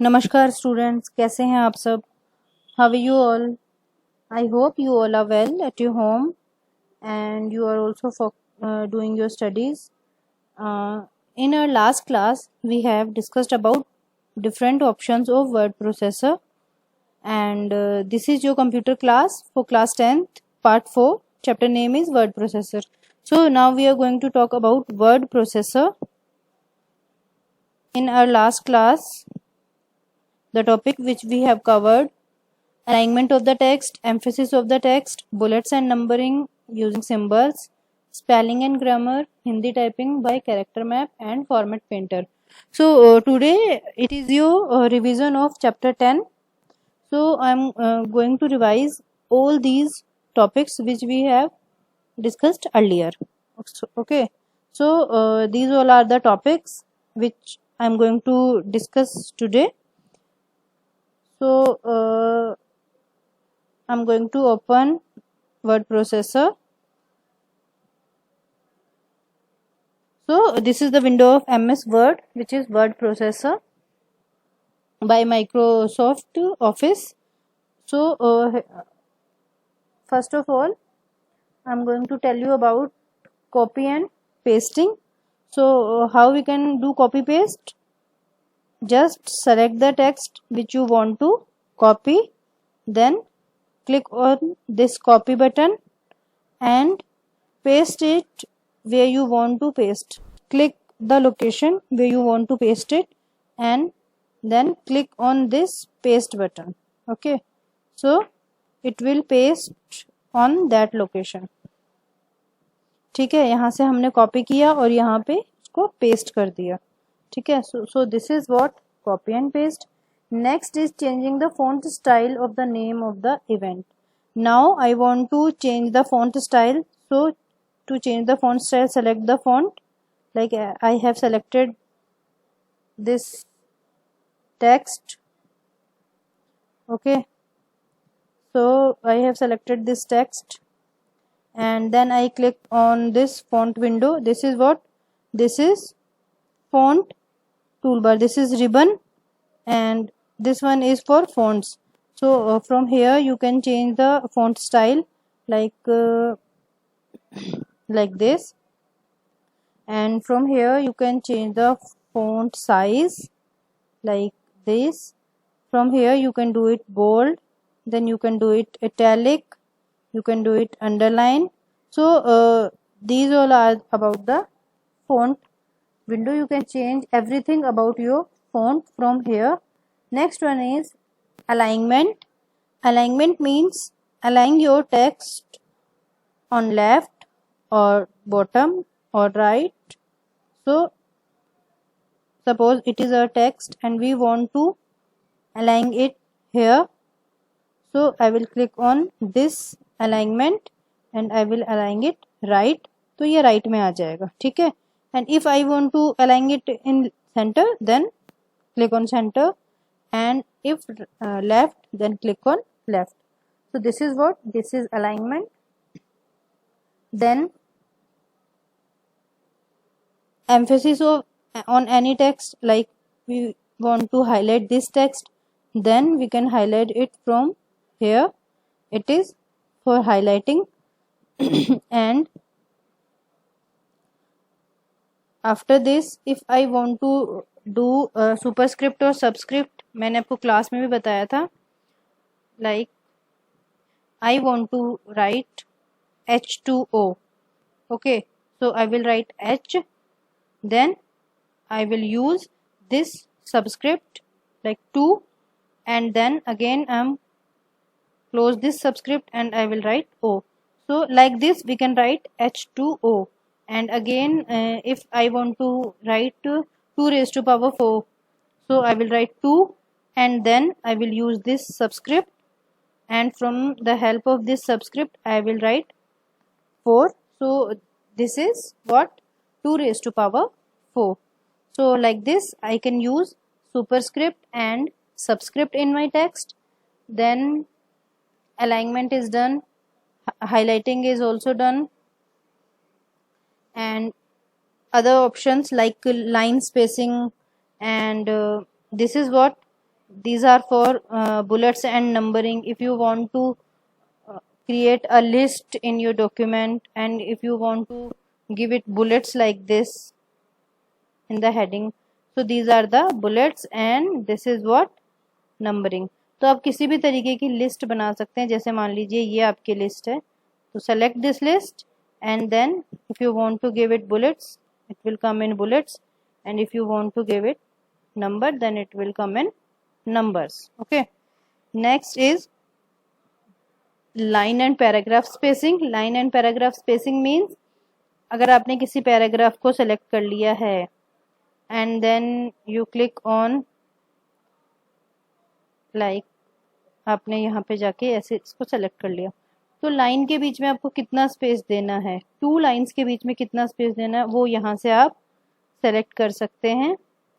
नमस्कार स्टूडेंट्स, कैसे हैं आप सब? How are you all? I hope you all are well at your home and you are also doing your studies. In our last class, we have discussed about different options of word processor, and this is your computer class for class 10th, part 4. Chapter name is word processor. So now we are going to talk about word processor. In our last class, the topic which we have covered: alignment of the text, emphasis of the text, bullets and numbering using symbols, spelling and grammar, Hindi typing by character map, and format painter. So today it is your revision of chapter 10. So I'm going to revise all these topics which we have discussed earlier. Okay. So these all are the topics which I'm going to discuss today. So I'm going to open word processor. So this is the window of MS Word, which is word processor by Microsoft Office. So first of all, I'm going to tell you about copy and pasting. So how we can do copy paste? Just select the text which you want to copy, then click on this copy button and paste it where you want to paste. Click the location where you want to paste it and then click on this paste button. Okay, so it will paste on that location. ठीक है, यहाँ से हमने copy किया और यहाँ पे इसको पेस्ट कर दिया. ठीक है, so this is what copy and paste. Next is changing the font style of the name of the event. Now I want to change the font style. So to change the font style, select the font. Like I have selected this text. Okay, so I have selected this text and then I click on this font window. This is what? This is font toolbar. This is ribbon and this one is for fonts. So from here you can change the font style like this, and from here you can change the font size like this. From here you can do it bold, then you can do it italic, you can do it underline. So these all are about the font window. You can change everything about your font from here. Next one is alignment. Alignment means align your text on left or bottom or right. So suppose it is a text and we want to align it here. So I will click on this alignment and I will align it right. तो ये right में आ जाएगा. ठीक है. And if I want to align it in center, then click on center, and if left, then click on left. So this is what? This is alignment. Then emphasis on any text, like we want to highlight this text, then we can highlight it from here. It is for highlighting. And after this, if I want to do superscript or subscript, मैंने आपको class में भी बताया था, like I want to write H2O. Okay, so I will write H, then I will use this subscript like 2, and then again close this subscript and I will write O. So like this we can write H2O. And again if I want to write 2 raised to power 4, so I will write 2 and then I will use this subscript, and from the help of this subscript I will write 4. So this is what? 2 raised to power 4. So like this I can use superscript and subscript in my text. Then alignment is done, highlighting is also done, and other options like line spacing, and this is what these are for bullets and numbering. If you want to create a list in your document, and if you want to give it bullets like this in the heading, so these are the bullets and this is what numbering. तो आप किसी भी तरीके की list बना सकते हैं. जैसे मान लीजिए ये आपकी लिस्ट है, तो select this list and then if you want to give it bullets, it will come in bullets, and if you want to give it number, then it will come in numbers. Okay, next is line and paragraph spacing. Line and paragraph spacing means अगर आपने किसी paragraph को select कर लिया है and then you click on like, आपने यहाँ पे जाके ऐसे इसको सेलेक्ट कर लिया, तो लाइन के बीच में आपको कितना स्पेस देना है, 2 लाइंस के बीच में कितना स्पेस देना है, वो यहाँ से आप सेलेक्ट कर सकते हैं.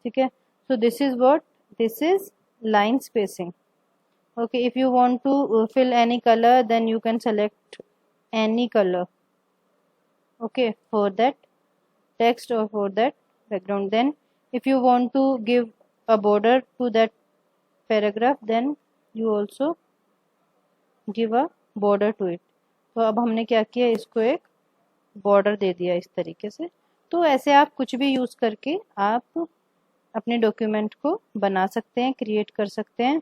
ठीक है, so this is what, this is line spacing. Okay, if you want to fill any color, then you can select any color, okay, for that text or for that background. Then if you want to give a border to that paragraph, then you also give a border to it. तो अब हमने क्या किया, इसको एक border दे दिया इस तरीके से. तो ऐसे आप कुछ भी यूज़ करके आप अपने डॉक्यूमेंट को बना सकते हैं, क्रिएट कर सकते हैं.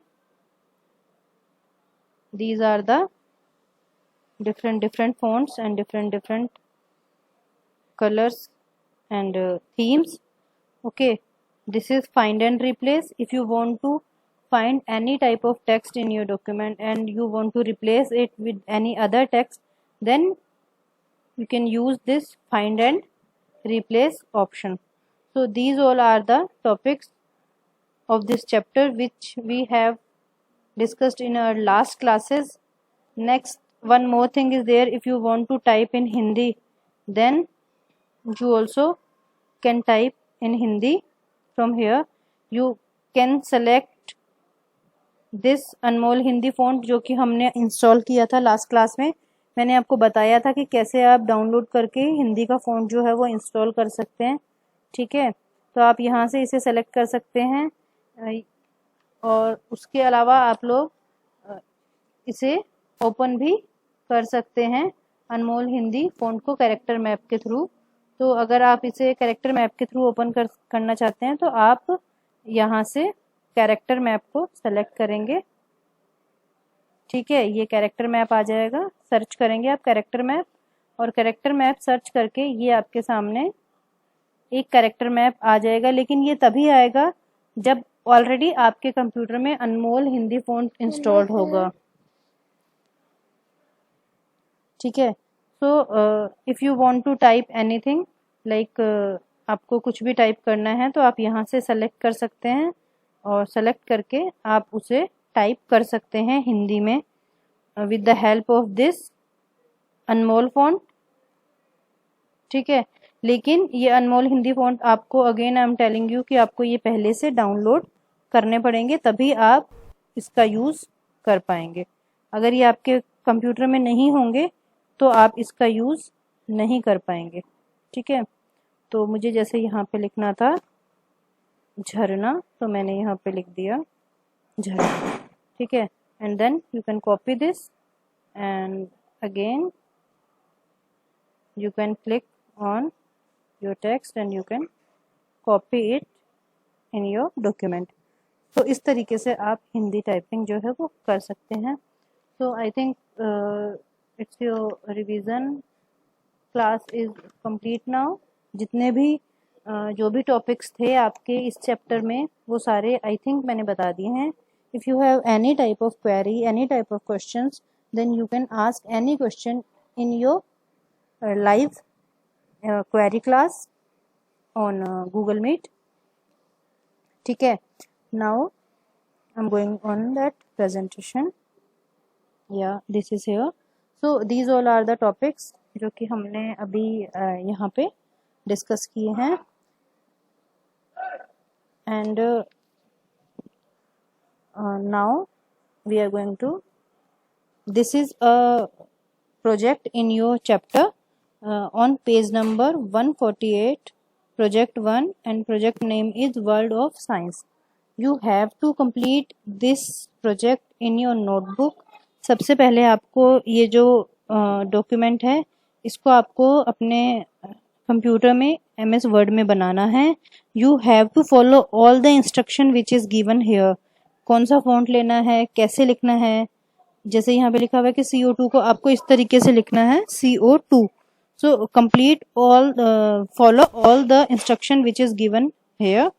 These are the different fonts and different colors and themes. Okay, this is find and replace. If you want to find any type of text in your document and you want to replace it with any other text, then you can use this find and replace option. So these all are the topics of this chapter which we have discussed in our last classes. Next, one more thing is there. If you want to type in Hindi, then you also can type in Hindi. From here you can select this Anmol Hindi font जो कि हमने install किया था last class में. मैंने आपको बताया था कि कैसे आप डाउनलोड करके हिंदी का फॉन्ट जो है वो इंस्टॉल कर सकते हैं. ठीक है, तो आप यहाँ से इसे सेलेक्ट कर सकते हैं, और उसके अलावा आप लोग इसे ओपन भी कर सकते हैं अनमोल हिंदी फॉन्ट को कैरेक्टर मैप के थ्रू. तो अगर आप इसे कैरेक्टर मैप के थ्रू ओपन करना चाहते हैं तो आप यहाँ से कैरेक्टर मैप को सेलेक्ट करेंगे. ठीक है, ये कैरेक्टर मैप आ जाएगा. सर्च करेंगे आप कैरेक्टर मैप, और कैरेक्टर मैप सर्च करके ये आपके सामने एक कैरेक्टर मैप आ जाएगा. लेकिन ये तभी आएगा जब ऑलरेडी आपके कंप्यूटर में अनमोल हिंदी फॉन्ट इंस्टॉल्ड होगा. ठीक है, so if you want to type anything like, आपको कुछ भी टाइप करना है तो आप यहाँ से सेलेक्ट कर सकते हैं, और सेलेक्ट करके आप उसे टाइप कर सकते हैं हिंदी में with the help of this Anmol font. ठीक है, लेकिन ये अनमोल हिंदी फॉन्ट आपको again I am telling you कि आपको ये पहले से डाउनलोड करने पड़ेंगे, तभी आप इसका यूज़ कर पाएंगे. अगर ये आपके कंप्यूटर में नहीं होंगे तो आप इसका यूज़ नहीं कर पाएंगे. ठीक है, तो मुझे जैसे यहाँ पे लिखना था झरना, तो मैंने यहाँ पे लिख दिया झरना. ठीक है, and then you can copy this and again you can click on your text and you can copy it in your document. तो इस तरीके से आप हिंदी टाइपिंग जो है वो कर सकते हैं. So I think it's your revision class is complete now. जितने भी जो भी टॉपिक्स थे आपके इस चैप्टर में वो सारे आई थिंक मैंने बता दिए हैं. If you have any type of query, any type of questions, then you can ask any question in your live query class on Google Meet. ठीक है, now I'm going on that presentation. Yeah, this is here. So these all are the topics जो कि हमने अभी यहाँ पे discuss किए हैं. And now we are going to, this is a project in your chapter on page number 148, project 1, and project name is World of Science. you have to complete this project in your notebook. सबसे पहले आपको ये जो document है इसको आपको अपने computer में MS वर्ड में बनाना है. You have to follow all the instruction which is given here. कौन सा फॉन्ट लेना है, कैसे लिखना है. जैसे यहाँ पे लिखा हुआ है कि CO2 को आपको इस तरीके से लिखना है, CO2. So complete all, follow all the instruction which is given here.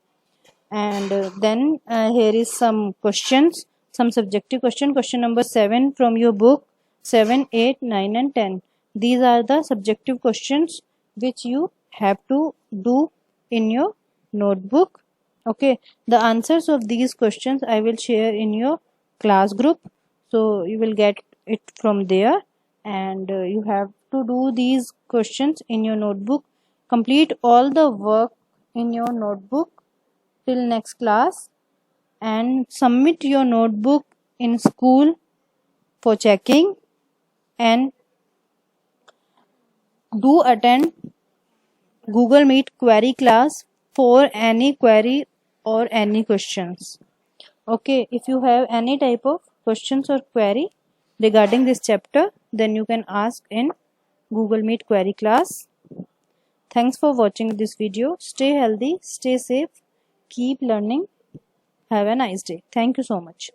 And then here is some questions, some subjective question. Question number 7 from your book, 7, 8, 9 and 10. These are the subjective questions which you have to do in your notebook. Okay, the answers of these questions I will share in your class group, so you will get it from there. And you have to do these questions in your notebook. Complete all the work in your notebook till next class and submit your notebook in school for checking, and do attend Google Meet query class for any query or any questions. Okay, if you have any type of questions or query regarding this chapter, then you can ask in Google Meet query class. Thanks for watching this video. Stay healthy, stay safe, keep learning. Have a nice day. Thank you so much.